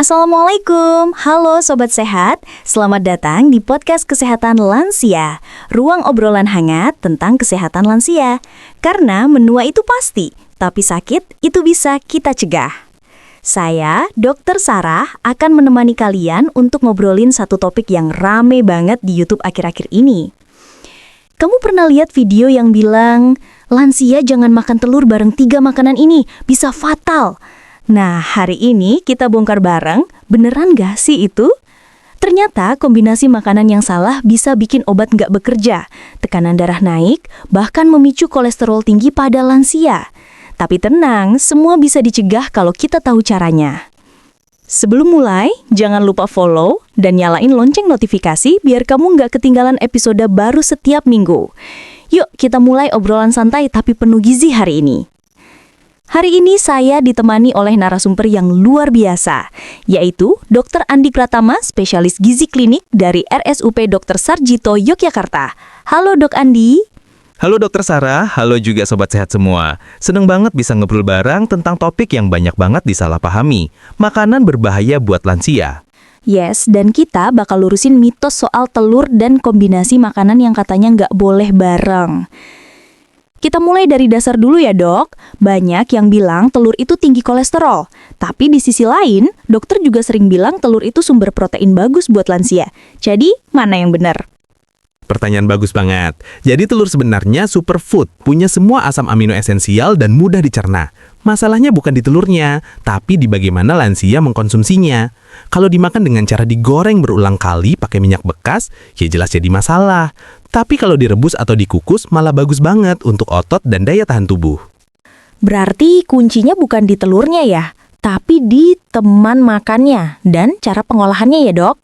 Assalamualaikum, halo Sobat Sehat. Selamat datang di podcast Kesehatan Lansia, ruang obrolan hangat tentang kesehatan lansia. Karena menua itu pasti, tapi sakit itu bisa kita cegah. Saya, Dr. Sarah, akan menemani kalian untuk ngobrolin satu topik yang rame banget di YouTube akhir-akhir ini. Kamu pernah lihat video yang bilang, lansia jangan makan telur bareng 3 makanan ini, bisa fatal. Nah, hari ini kita bongkar bareng, beneran gak sih itu? Ternyata kombinasi makanan yang salah bisa bikin obat nggak bekerja, tekanan darah naik, bahkan memicu kolesterol tinggi pada lansia. Tapi tenang, semua bisa dicegah kalau kita tahu caranya. Sebelum mulai, jangan lupa follow dan nyalain lonceng notifikasi biar kamu nggak ketinggalan episode baru setiap minggu. Yuk, kita mulai obrolan santai tapi penuh gizi hari ini. Hari ini saya ditemani oleh narasumber yang luar biasa, yaitu Dr. Andi Pratama, spesialis gizi klinik dari RSUP Dr. Sarjito, Yogyakarta. Halo Dok Andi. Halo Dr. Sarah, halo juga Sobat Sehat semua. Seneng banget bisa ngobrol bareng tentang topik yang banyak banget disalahpahami, makanan berbahaya buat lansia. Yes, dan kita bakal lurusin mitos soal telur dan kombinasi makanan yang katanya nggak boleh bareng. Kita mulai dari dasar dulu ya dok. Banyak yang bilang telur itu tinggi kolesterol. Tapi di sisi lain, dokter juga sering bilang telur itu sumber protein bagus buat lansia. Jadi, mana yang benar? Pertanyaan bagus banget. Jadi telur sebenarnya superfood, punya semua asam amino esensial dan mudah dicerna. Masalahnya bukan di telurnya, tapi di bagaimana lansia mengkonsumsinya. Kalau dimakan dengan cara digoreng berulang kali pakai minyak bekas, ya jelas jadi masalah. Tapi kalau direbus atau dikukus malah bagus banget untuk otot dan daya tahan tubuh. Berarti kuncinya bukan di telurnya ya, tapi di teman makannya dan cara pengolahannya ya dok?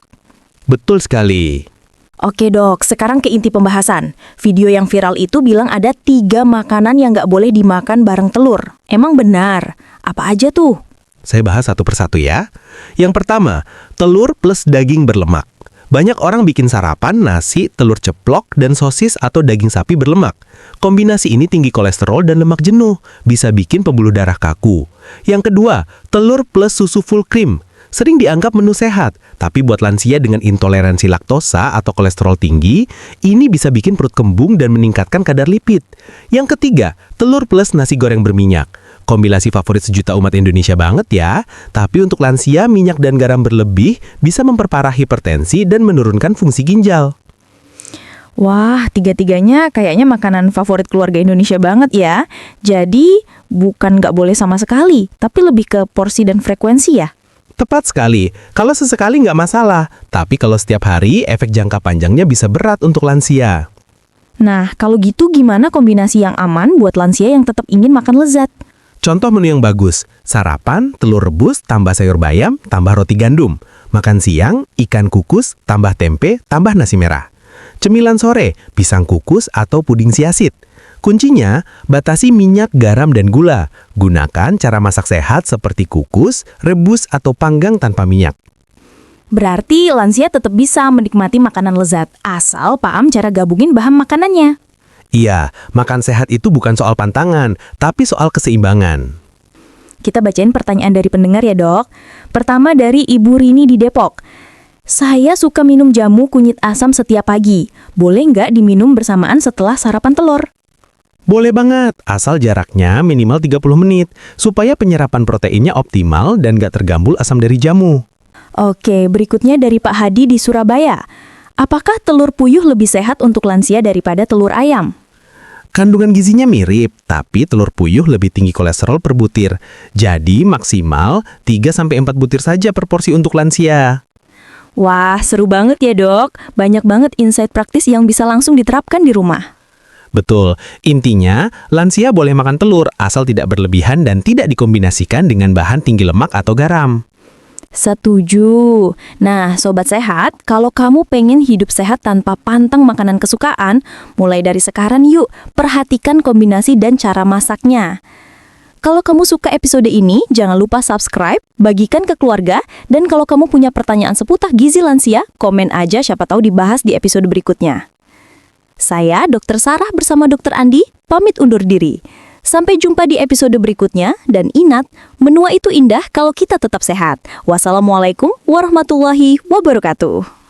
Betul sekali. Oke dok, sekarang ke inti pembahasan. Video yang viral itu bilang ada 3 makanan yang nggak boleh dimakan bareng telur. Emang benar? Apa aja tuh? Saya bahas satu persatu ya. Yang pertama, telur plus daging berlemak. Banyak orang bikin sarapan nasi, telur ceplok, dan sosis atau daging sapi berlemak. Kombinasi ini tinggi kolesterol dan lemak jenuh, bisa bikin pembuluh darah kaku. Yang kedua, telur plus susu full cream. Sering dianggap menu sehat, tapi buat lansia dengan intoleransi laktosa atau kolesterol tinggi, ini bisa bikin perut kembung dan meningkatkan kadar lipid. Yang ketiga, telur plus nasi goreng berminyak. Kombinasi favorit sejuta umat Indonesia banget ya, tapi untuk lansia, minyak dan garam berlebih bisa memperparah hipertensi dan menurunkan fungsi ginjal. Wah, 3-tiganya kayaknya makanan favorit keluarga Indonesia banget ya. Jadi, bukan nggak boleh sama sekali, tapi lebih ke porsi dan frekuensi ya? Tepat sekali, kalau sesekali nggak masalah, tapi kalau setiap hari, efek jangka panjangnya bisa berat untuk lansia. Nah, kalau gitu gimana kombinasi yang aman buat lansia yang tetap ingin makan lezat? Contoh menu yang bagus, sarapan, telur rebus, tambah sayur bayam, tambah roti gandum. Makan siang, ikan kukus, tambah tempe, tambah nasi merah. Cemilan sore, pisang kukus atau puding siasit. Kuncinya, batasi minyak, garam, dan gula. Gunakan cara masak sehat seperti kukus, rebus, atau panggang tanpa minyak. Berarti lansia tetap bisa menikmati makanan lezat, asal paham cara gabungin bahan makanannya. Iya, makan sehat itu bukan soal pantangan, tapi soal keseimbangan. Kita bacain pertanyaan dari pendengar ya dok. Pertama dari Ibu Rini di Depok. Saya suka minum jamu kunyit asam setiap pagi. Boleh nggak diminum bersamaan setelah sarapan telur? Boleh banget, asal jaraknya minimal 30 menit, supaya penyerapan proteinnya optimal dan nggak tergambul asam dari jamu. Oke, berikutnya dari Pak Hadi di Surabaya. Apakah telur puyuh lebih sehat untuk lansia daripada telur ayam? Kandungan gizinya mirip, tapi telur puyuh lebih tinggi kolesterol per butir. Jadi maksimal 3-4 butir saja per porsi untuk lansia. Wah, seru banget ya dok. Banyak banget insight praktis yang bisa langsung diterapkan di rumah. Betul, intinya lansia boleh makan telur asal tidak berlebihan dan tidak dikombinasikan dengan bahan tinggi lemak atau garam. Setuju. Nah, Sobat Sehat, kalau kamu pengen hidup sehat tanpa pantang makanan kesukaan, mulai dari sekarang yuk, perhatikan kombinasi dan cara masaknya. Kalau kamu suka episode ini, jangan lupa subscribe, bagikan ke keluarga, dan kalau kamu punya pertanyaan seputar gizi lansia, komen aja siapa tahu dibahas di episode berikutnya. Saya, Dr. Sarah bersama Dr. Andi, pamit undur diri. Sampai jumpa di episode berikutnya, dan ingat, menua itu indah kalau kita tetap sehat. Wassalamualaikum warahmatullahi wabarakatuh.